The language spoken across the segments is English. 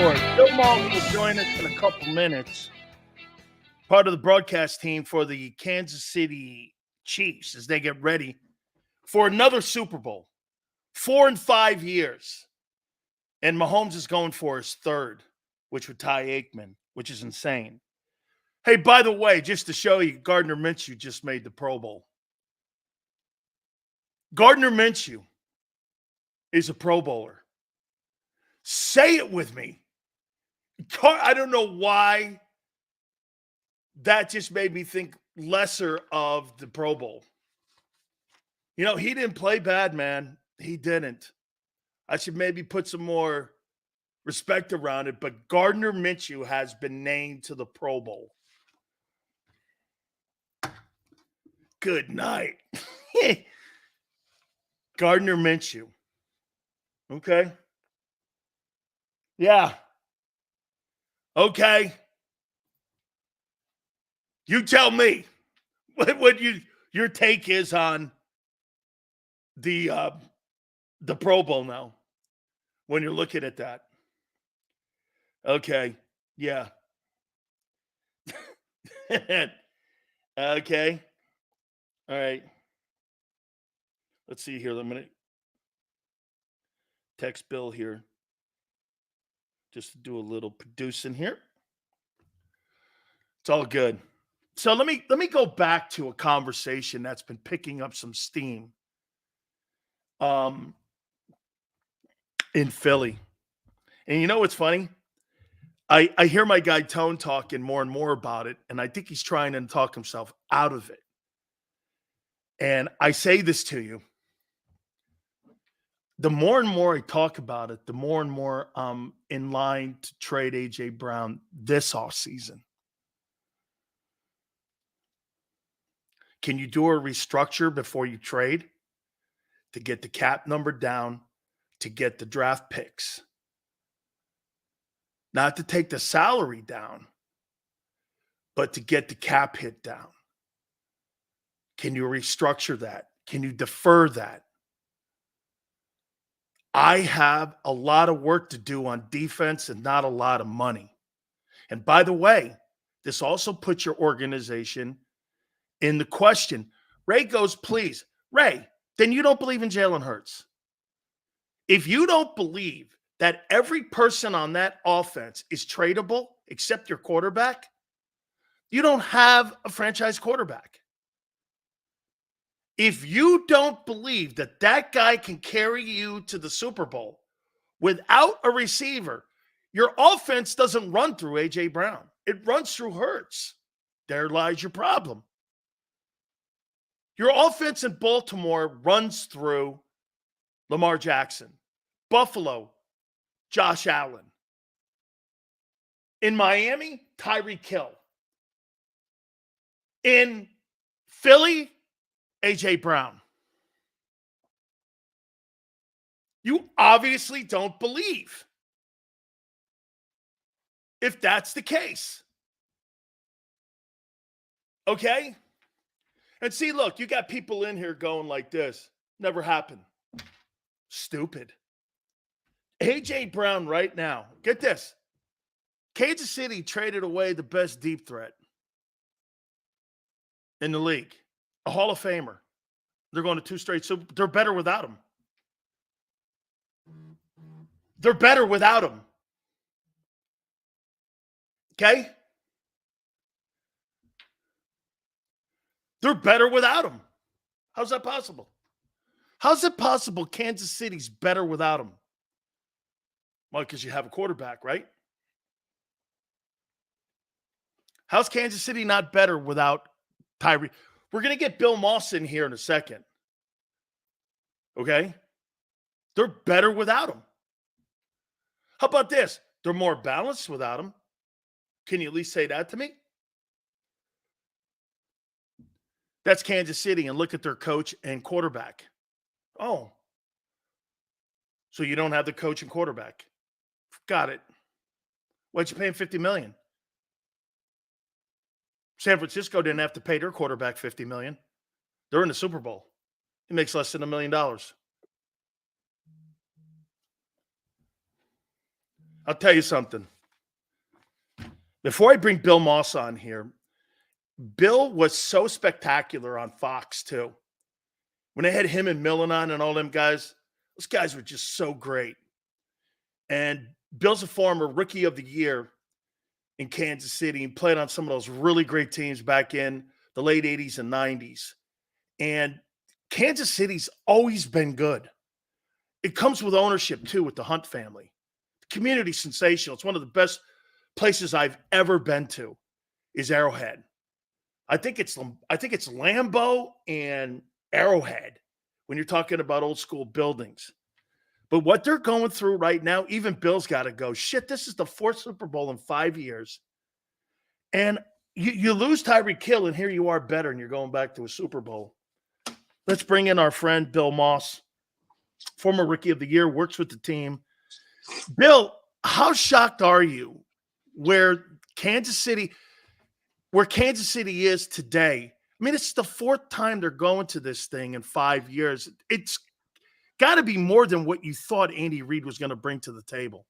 Sports. Bill Maas will join us in a couple minutes. Part of the broadcast team for the Kansas City Chiefs as they get ready for another Super Bowl. 4 in 5 years. And Mahomes is going for his third, which would tie Aikman, which is insane. Hey, by the way, just to show you, Gardner Minshew just made the Pro Bowl. Gardner Minshew is a Pro Bowler. Say it with me. I don't know why that just made me think lesser of the Pro Bowl. You know, he didn't play bad, man. He didn't. I should maybe put some more respect around it, but Gardner Minshew has been named to the Pro Bowl. Good night. Gardner Minshew. Okay. Yeah. Okay. You tell me what your take is on the Pro Bowl now when you're looking at that. Okay. Yeah. Okay. All right. Let's see here. I'm going to text Bill here just to do a little producing here. It's all good. So let me go back to a conversation that's been picking up some steam in Philly. And you know what's funny? I hear my guy Tone talking more and more about it, and I think he's trying to talk himself out of it. And I say this to you. The more and more I talk about it, the more and more I'm in line to trade A.J. Brown this offseason. Can you do a restructure before you trade to get the cap number down, to get the draft picks? Not to take the salary down, but to get the cap hit down. Can you restructure that? Can you defer that? I have a lot of work to do on defense and not a lot of money. And by the way, this also puts your organization in the question. Ray goes, please, Ray, then you don't believe in Jalen Hurts. If you don't believe that every person on that offense is tradable except your quarterback, you don't have a franchise quarterback. If you don't believe that that guy can carry you to the Super Bowl without a receiver, your offense doesn't run through A.J. Brown. It runs through Hurts. There lies your problem. Your offense in Baltimore runs through Lamar Jackson. Buffalo, Josh Allen. In Miami, Tyreek Hill. In Philly, A.J. Brown. You obviously don't believe if that's the case. Okay? And see, look, you got people in here going like this. Never happened. Stupid. A.J. Brown right now. Get this. Kansas City traded away the best deep threat in the league. A Hall of Famer. They're going to 2 straight. So they're better without him. They're better without him. Okay? They're better without him. How's that possible? How's it possible Kansas City's better without him? Well, because you have a quarterback, right? How's Kansas City not better without Tyree? We're going to get Bill Maas in here in a second. Okay? They're better without him. How about this? They're more balanced without him. Can you at least say that to me? That's Kansas City, and look at their coach and quarterback. Oh. So you don't have the coach and quarterback. Got it. Why'd you pay him $50 million? San Francisco didn't have to pay their quarterback $50 million. They're in the Super Bowl. He makes less than $1 million. I'll tell you something. Before I bring Bill Maas on here, Bill was so spectacular on Fox too. When they had him and Millen on and all them guys, those guys were just so great. And Bill's a former rookie of the year in Kansas City and played on some of those really great teams back in the late 80s and 90s. And Kansas City's always been good. It comes with ownership too, with the Hunt family. The community's sensational. It's one of the best places I've ever been to is Arrowhead. I think it's Lambeau and Arrowhead when you're talking about old school buildings. But what they're going through right now, even Bill's got to go, shit, this is the 4th Super Bowl in 5 years. And you lose Tyreek Hill, and here you are better, and you're going back to a Super Bowl. Let's bring in our friend Bill Maas, former Rookie of the Year, works with the team. Bill, how shocked are you where Kansas City is today? I mean, it's the 4th time they're going to this thing in 5 years. It's got to be more than what you thought Andy Reid was going to bring to the table.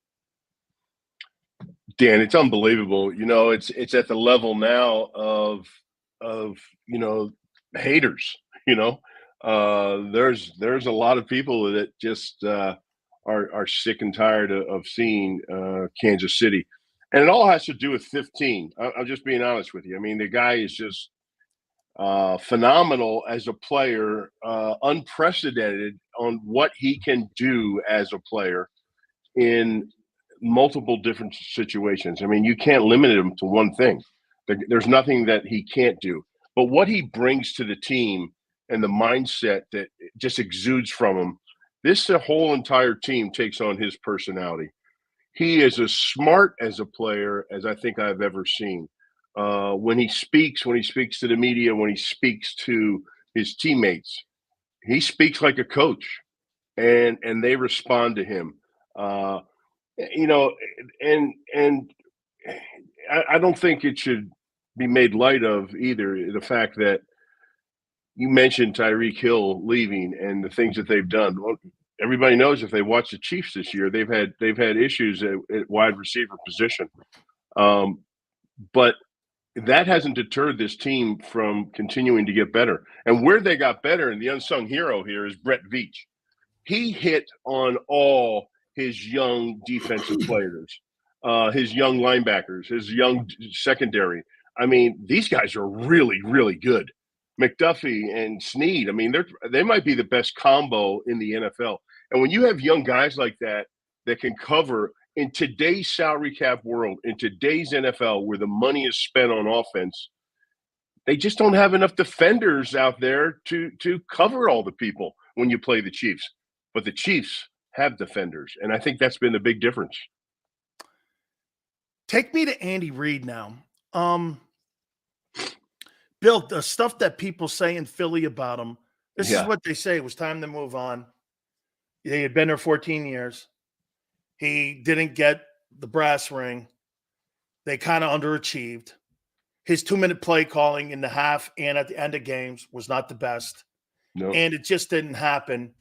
Dan, it's unbelievable. You know, it's at the level now of haters. You know, there's a lot of people that just are sick and tired of seeing Kansas City, and it all has to do with 15. I'm just being honest with you. I mean, the guy is just phenomenal as a player, unprecedented on what he can do as a player in multiple different situations. I mean, you can't limit him to one thing. There's nothing that he can't do. But what he brings to the team and the mindset that just exudes from him, the whole entire team takes on his personality. He is as smart as a player as I think I've ever seen. When he speaks to the media, when he speaks to his teammates, he speaks like a coach, and they respond to him. I don't think it should be made light of either, the fact that you mentioned Tyreek Hill leaving and the things that they've done. Well, everybody knows if they watch the Chiefs this year, they've had issues at wide receiver position. But that hasn't deterred this team from continuing to get better. And where they got better, and the unsung hero here is Brett Veach. He hit on all his young defensive players, his young linebackers, his young secondary. I mean, these guys are really, really good. McDuffie and Snead, I mean, they might be the best combo in the NFL. And when you have young guys like that can cover in today's salary cap world, in today's NFL, where the money is spent on offense, they just don't have enough defenders out there to cover all the people when you play the Chiefs. But the Chiefs have defenders, and I think that's been the big difference. Take me to Andy Reid now. Bill, the stuff that people say in Philly about him, this is what they say. It was time to move on. He had been there 14 years. He didn't get the brass ring. They kind of underachieved. His 2-minute play calling in the half and at the end of games was not the best. No. And it just didn't happen.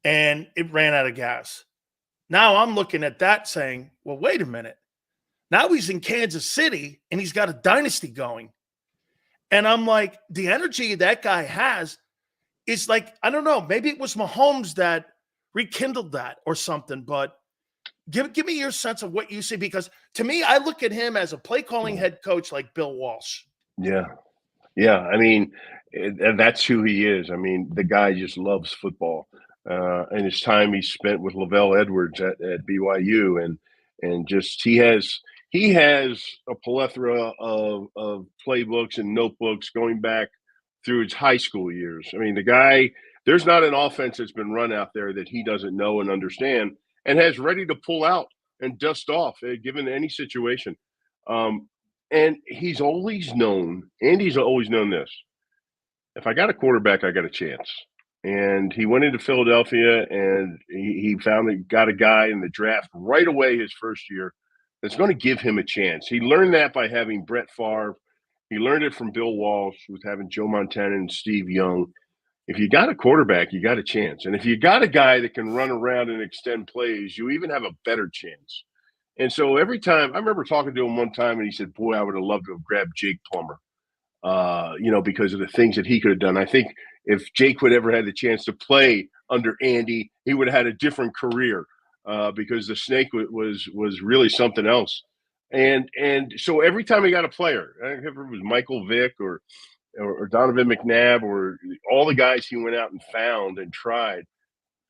And it ran out of gas. Now I'm looking at that saying, well, wait a minute. Now he's in Kansas City and he's got a dynasty going. And I'm like, the energy that guy has is like, I don't know, maybe it was Mahomes that rekindled that or something, but give me your sense of what you see, because to me, I look at him as a play calling head coach like Bill Walsh. Yeah. I mean, that's who he is. I mean, the guy just loves football. And his time he spent with Lavelle Edwards at BYU, and just he has a plethora of playbooks and notebooks going back through his high school years. I mean, the guy, there's not an offense that's been run out there that he doesn't know and understand and has ready to pull out and dust off given any situation. And Andy's always known this. If I got a quarterback, I got a chance. And he went into Philadelphia and he got a guy in the draft right away his first year that's going to give him a chance. He learned that by having Brett Favre. He learned it from Bill Walsh with having Joe Montana and Steve Young. If you got a quarterback, you got a chance. And if you got a guy that can run around and extend plays, you even have a better chance. And so every time I remember talking to him one time, and he said, "Boy, I would have loved to have grabbed Jake Plummer, because of the things that he could have done." I think if Jake would ever had the chance to play under Andy, he would have had a different career because the snake was really something else. And so every time he got a player, I don't know if it was Michael Vick or Donovan McNabb or all the guys he went out and found and tried,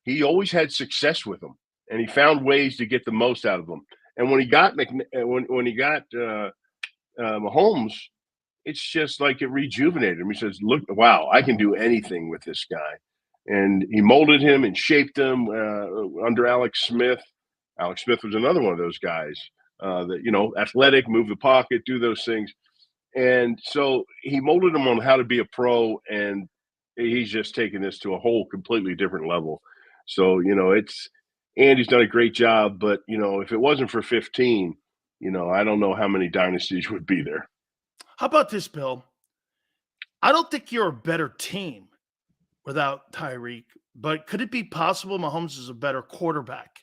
he always had success with them, and he found ways to get the most out of them. And when he got when he got Mahomes, it's just like it rejuvenated him. He says, "Look, wow, I can do anything with this guy." And he molded him and shaped him under Alex Smith. Alex Smith was another one of those guys that, athletic, move the pocket, do those things. And so he molded him on how to be a pro, and he's just taken this to a whole completely different level. So, it's Andy's done a great job, but if it wasn't for 15, I don't know how many dynasties would be there. How about this, Bill? I don't think you're a better team without Tyreek, but could it be possible Mahomes is a better quarterback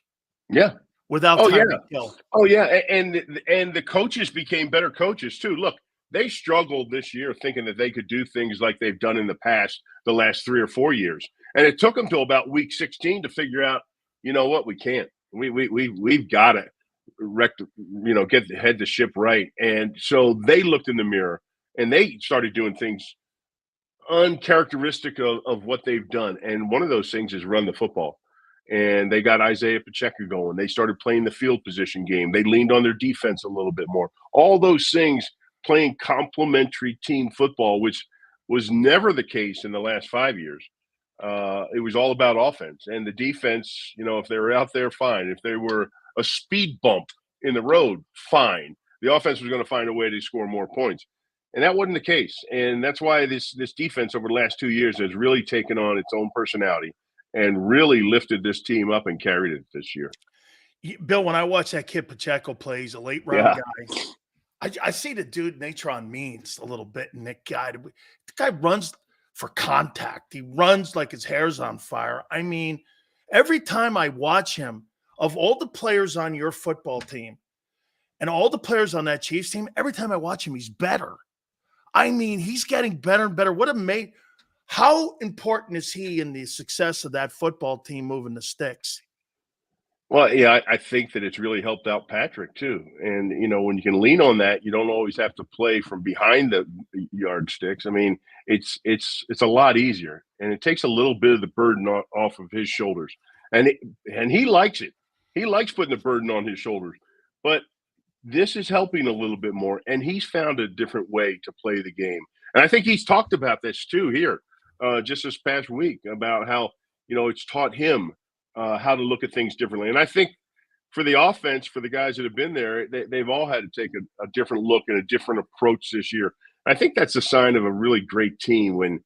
Yeah. without Oh yeah. Tyreek Hill? Oh yeah. And the coaches became better coaches too. Look, they struggled this year thinking that they could do things like they've done in the past, the last 3 or 4 years. And it took them till about week 16 to figure out, you know what, we can't. We've got to head the ship right. And so they looked in the mirror and they started doing things uncharacteristic of what they've done. And one of those things is run the football. And they got Isiah Pacheco going. They started playing the field position game. They leaned on their defense a little bit more. All those things, playing complementary team football, which was never the case in the last 5 years. It was all about offense. And the defense, if they were out there, fine. If they were a speed bump in the road, fine. The offense was going to find a way to score more points. And that wasn't the case. And that's why this defense over the last 2 years has really taken on its own personality and really lifted this team up and carried it this year. Bill, when I watch that kid Pacheco play, he's a late round guy. I see the dude Natron means a little bit, and that guy. The guy runs for contact. He runs like his hair's on fire. I mean, every time I watch him, of all the players on your football team and all the players on that Chiefs team, every time I watch him, he's better. I mean, he's getting better and better. How important is he in the success of that football team moving the sticks? Well, yeah, I think that it's really helped out Patrick too. And when you can lean on that, you don't always have to play from behind the yardsticks. I mean, it's a lot easier, and it takes a little bit of the burden off of his shoulders. And he likes it. He likes putting the burden on his shoulders. But this is helping a little bit more, and he's found a different way to play the game. And I think he's talked about this too here, just this past week, about how it's taught him how to look at things differently. And I think for the offense, for the guys that have been there, they've all had to take a different look and a different approach this year. I think that's a sign of a really great team when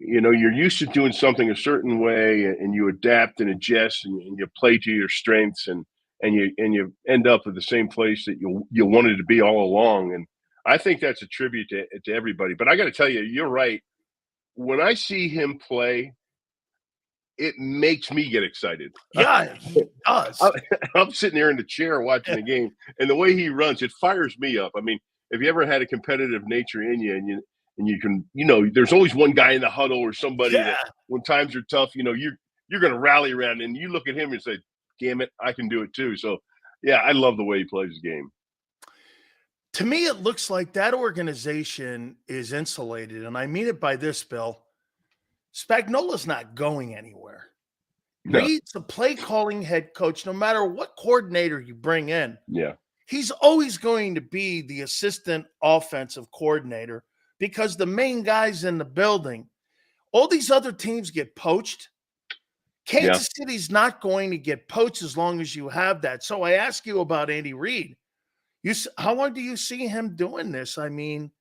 you're used to doing something a certain way and you adapt and adjust and you play to your strengths and you end up at the same place that you wanted to be all along. And I think that's a tribute to everybody. But I got to tell you, you're right. When I see him play, it makes me get excited. Yeah, he does. I'm sitting there in the chair watching the game, and the way he runs, it fires me up. I mean, if you ever had a competitive nature in you, and you can, there's always one guy in the huddle or somebody that when times are tough, you're going to rally around, and you look at him and say, "Damn it, I can do it too." So, yeah, I love the way he plays the game. To me, it looks like that organization is insulated, and I mean it by this, Bill. Spagnuolo's not going anywhere. No. Reid's a play calling head coach. No matter what coordinator you bring in, Yeah, he's always going to be the assistant offensive coordinator because the main guy's in the building. All these other teams get poached. Kansas City's not going to get poached as long as you have that. So I ask you about Andy Reid. How long do you see him doing this? I mean,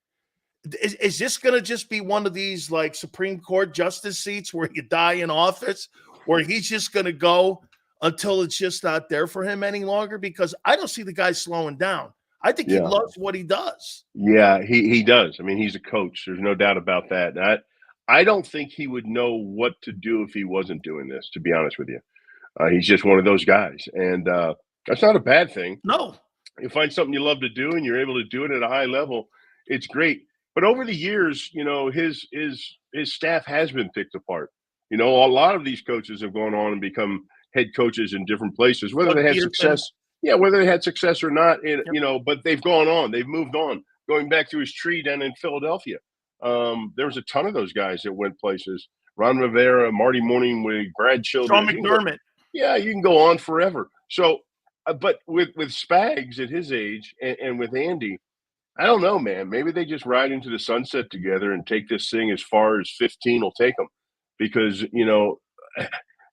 is this going to just be one of these like Supreme Court justice seats where you die in office, or he's just going to go until it's just not there for him any longer? Because I don't see the guy slowing down. I think he loves what he does. Yeah, he does. I mean, he's a coach. There's no doubt about that. I don't think he would know what to do if he wasn't doing this, to be honest with you. He's just one of those guys. And That's not a bad thing. No. You find something you love to do and you're able to do it at a high level, it's great. But over the years, his staff has been picked apart. A lot of these coaches have gone on and become head coaches in different places, whether Doug they had Peterson. success, whether they had success or not, Yep. but they've gone on, they've moved on, going back to his tree down in Philadelphia. There was a ton of those guys that went places. Ron Rivera, Marty Morningwig, Brad Sean Childress. McDermott. You can go on forever. So, but with Spags at his age and with Andy, I don't know, man. Maybe they just ride into the sunset together and take this thing as far as 15 will take them, because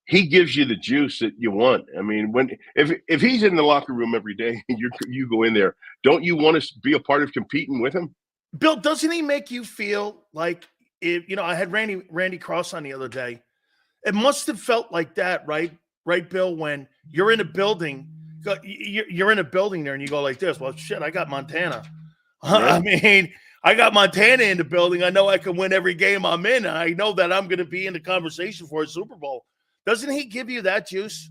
he gives you the juice that you want. I mean, if he's in the locker room every day and you go in there, don't you want to be a part of competing with him? Bill, doesn't he make you feel like I had Randy Cross on the other day. It must have felt like that, right? Right, Bill, when you're in a building, you're in a building there and you go like this, well, shit, I got Montana. Yeah. I mean, I got Montana in the building. I know I can win every game I'm in. I know that I'm going to be in the conversation for a Super Bowl. Doesn't he give you that juice?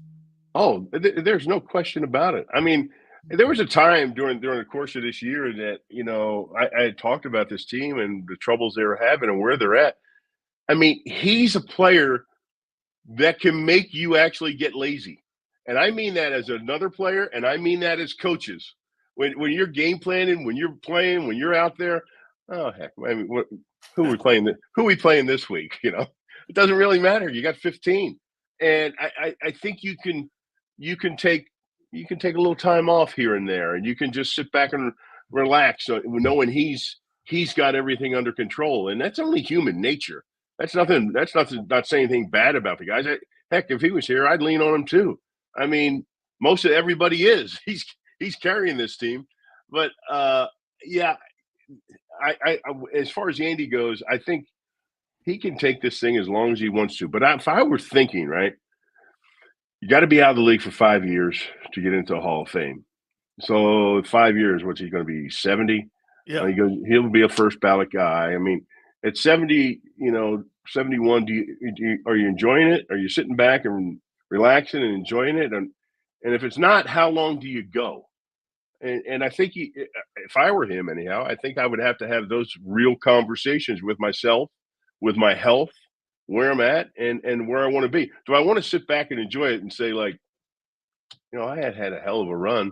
Oh, there's no question about it. I mean, there was a time during the course of this year that, I had talked about this team and the troubles they were having and where they're at. I mean, he's a player that can make you actually get lazy. And I mean that as another player, and I mean that as coaches. When you're game planning, when you're playing, when you're out there, oh heck, I mean, who are we playing this week? It doesn't really matter. You got 15, and I think you can take a little time off here and there, and you can just sit back and relax, knowing he's got everything under control, and that's only human nature. That's nothing. That's not saying anything bad about the guys. Heck, if he was here, I'd lean on him too. I mean, most of everybody is. He's carrying this team, but yeah, I as far as Andy goes, I think he can take this thing as long as he wants to. But if I were thinking, right, you got to be out of the league for 5 years to get into a Hall of Fame. So 5 years, what's he going to be? 70? Yeah, he'll be a first ballot guy. I mean, at 70, 71, are you enjoying it? Are you sitting back and relaxing and enjoying it? And if it's not, how long do you go? And I think if I were him anyhow, I think I would have to have those real conversations with myself, with my health, where I'm at and where I want to be. Do I want to sit back and enjoy it and say, like, I had a hell of a run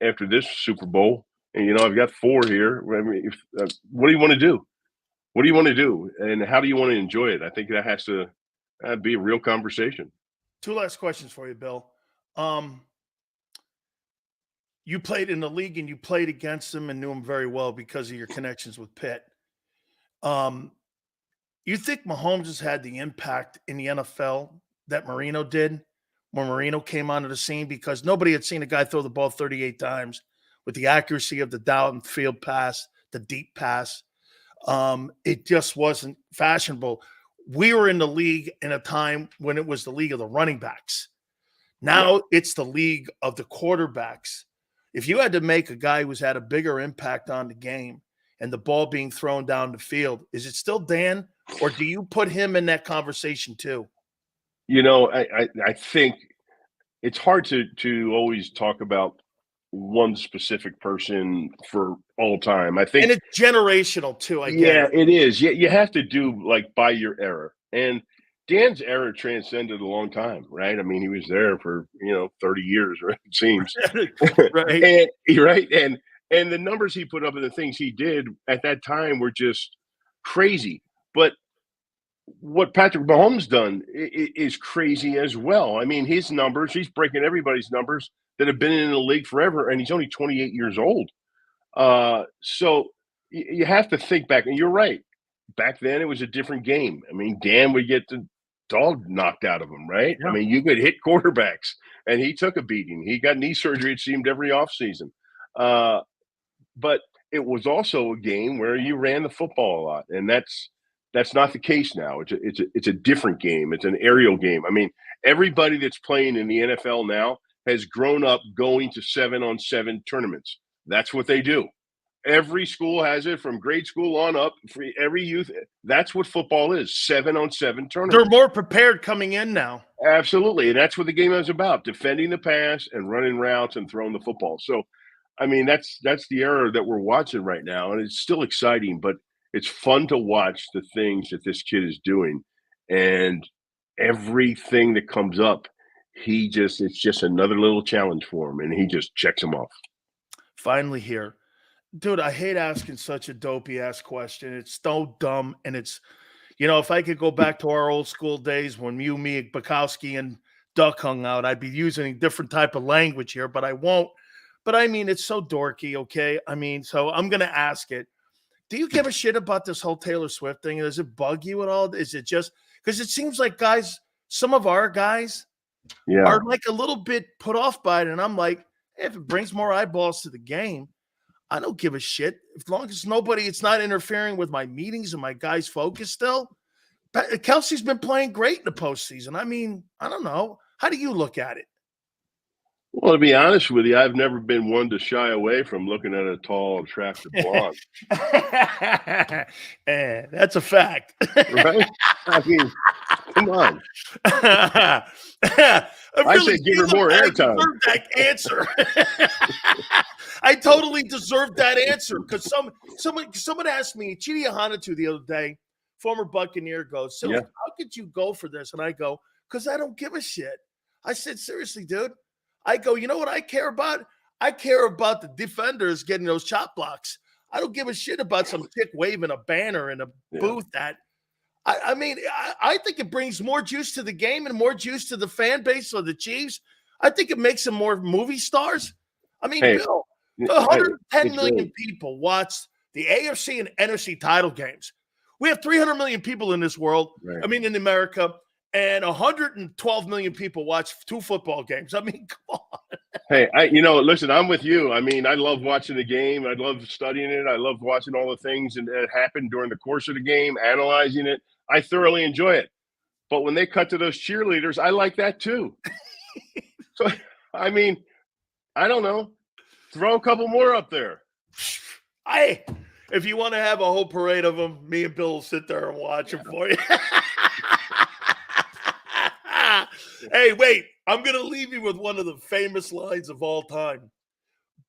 after this Super Bowl, and I've got 4 here. I mean, what do you want to do? What do you want to do, and how do you want to enjoy it? I think that has to be a real conversation. 2 last questions for you, Bill. You played in the league and you played against him and knew him very well because of your connections with Pitt. You think Mahomes has had the impact in the NFL that Marino did when Marino came onto the scene? Because nobody had seen a guy throw the ball 38 times with the accuracy of the downfield pass, the deep pass. It just wasn't fashionable. We were in the league in a time when it was the league of the running backs. Now it's the league of the quarterbacks. If you had to make a guy who's had a bigger impact on the game and the ball being thrown down the field, is it still Dan, or do you put him in that conversation too? I think it's hard to always talk about one specific person for all time. I think, and it's generational too. I get it. It is. You have to do like by your era, and Dan's era transcended a long time, right? I mean, he was there for 30 years, right? It seems right. And right, and the numbers he put up and the things he did at that time were just crazy. But what Patrick Mahomes done is crazy as well. I mean, his numbers, he's breaking everybody's numbers that have been in the league forever, and he's only 28 years old. So you have to think back, and you're right. Back then, it was a different game. I mean, Dan would get the dog knocked out of him, right? Yeah. I mean, you could hit quarterbacks, and he took a beating. He got knee surgery, it seemed, every offseason. But it was also a game where you ran the football a lot, and that's not the case now. It's a different game. It's an aerial game. I mean, everybody that's playing in the NFL now has grown up going to 7-on-7 tournaments. That's what they do. Every school has it from grade school on up. For every youth, that's what football is: 7-on-7 They're tournament. more prepared coming in now. Absolutely, and that's what the game is about: defending the pass and running routes and throwing the football. So, I mean, that's the era that we're watching right now, and it's still exciting. But it's fun to watch the things that this kid is doing, and everything that comes up, it's just another little challenge for him, and he just checks them off. Finally here. Dude, I hate asking such a dopey ass question. It's so dumb. And it's, if I could go back to our old school days when you, me, Bukowski, and Duck hung out, I'd be using a different type of language here, but I won't. But I mean, it's so dorky, okay? I mean, so I'm going to ask it. Do you give a shit about this whole Taylor Swift thing? Does it bug you at all? Is it just because it seems like some of our guys are like a little bit put off by it. And I'm like, if it brings more eyeballs to the game, I don't give a shit. As long as it's not interfering with my meetings and my guys' focus still. But Kelsey's been playing great in the postseason. I mean, I don't know. How do you look at it? Well, to be honest with you, I've never been one to shy away from looking at a tall, attractive blonde. That's a fact. Right? I mean, come on. I say give her more airtime. That answer. I totally deserved that answer because someone asked me, Chidi Hanatu the other day, former Buccaneer, goes, so how could you go for this? And I go, because I don't give a shit. I said, seriously, dude. I go, you know what I care about? I care about the defenders getting those chop blocks. I don't give a shit about some chick waving a banner in a booth. That I mean, I think it brings more juice to the game and more juice to the fan base of the Chiefs. I think it makes them more movie stars. I mean, Bill, 110 million people watch the AFC and NFC title games. We have 300 million people in this world. Right. I mean, in America. And 112 million people watch 2 football games. I mean, come on. Hey, listen, I'm with you. I mean, I love watching the game. I love studying it. I love watching all the things that happen during the course of the game, analyzing it. I thoroughly enjoy it. But when they cut to those cheerleaders, I like that too. So, I mean, I don't know. Throw a couple more up there. If you want to have a whole parade of them, me and Bill will sit there and watch them for you. Hey, wait. I'm going to leave you with one of the famous lines of all time.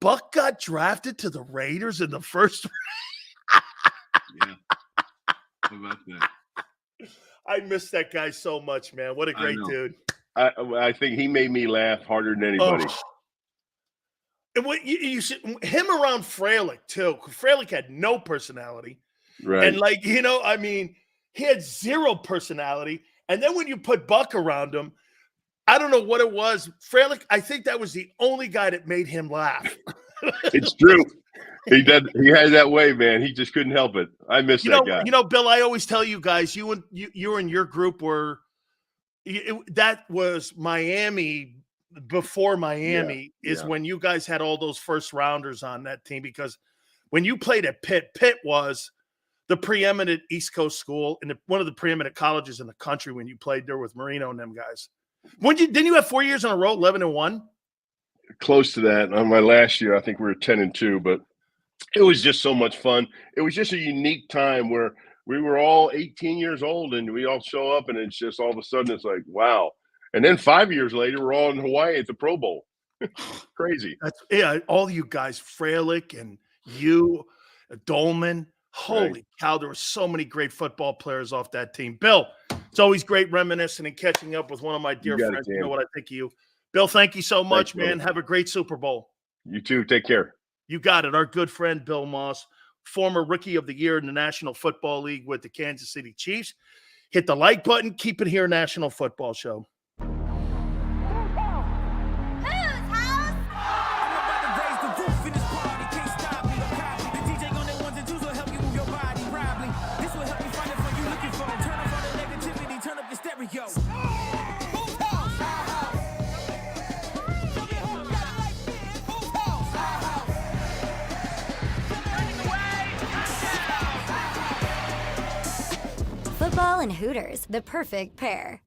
Buck got drafted to the Raiders in the first round. Yeah. How about that? I miss that guy so much, man. What a great dude. I think he made me laugh harder than anybody. Oh. And what you see him around Freilich, too. Freilich had no personality. Right. And I mean, he had zero personality. And then when you put Buck around him, I don't know what it was. Freilich, I think that was the only guy that made him laugh. It's true. He did. He had that way, man. He just couldn't help it. I miss that guy. Bill, I always tell you guys, you and your group that was Miami before Miami when you guys had all those first rounders on that team, because when you played at Pitt was the preeminent East Coast school and one of the preeminent colleges in the country when you played there with Marino and them guys. Didn't you have 4 years in a row, 11-1? Close to that. On my last year, I think we were 10-2, but it was just so much fun. It was just a unique time where we were all 18 years old and we all show up and it's just all of a sudden it's like, wow. And then 5 years later, we're all in Hawaii at the Pro Bowl. Crazy. All you guys, Freilich and you, Dolman. Holy cow, there were so many great football players off that team. Bill, it's always great reminiscing and catching up with one of my dear friends. You know what I think of you. Bill, thank you so much, man. Have a great Super Bowl. You too. Take care. You got it. Our good friend Bill Maas, former Rookie of the Year in the National Football League with the Kansas City Chiefs. Hit the like button. Keep it here, National Football Show. Football and Hooters, the perfect pair.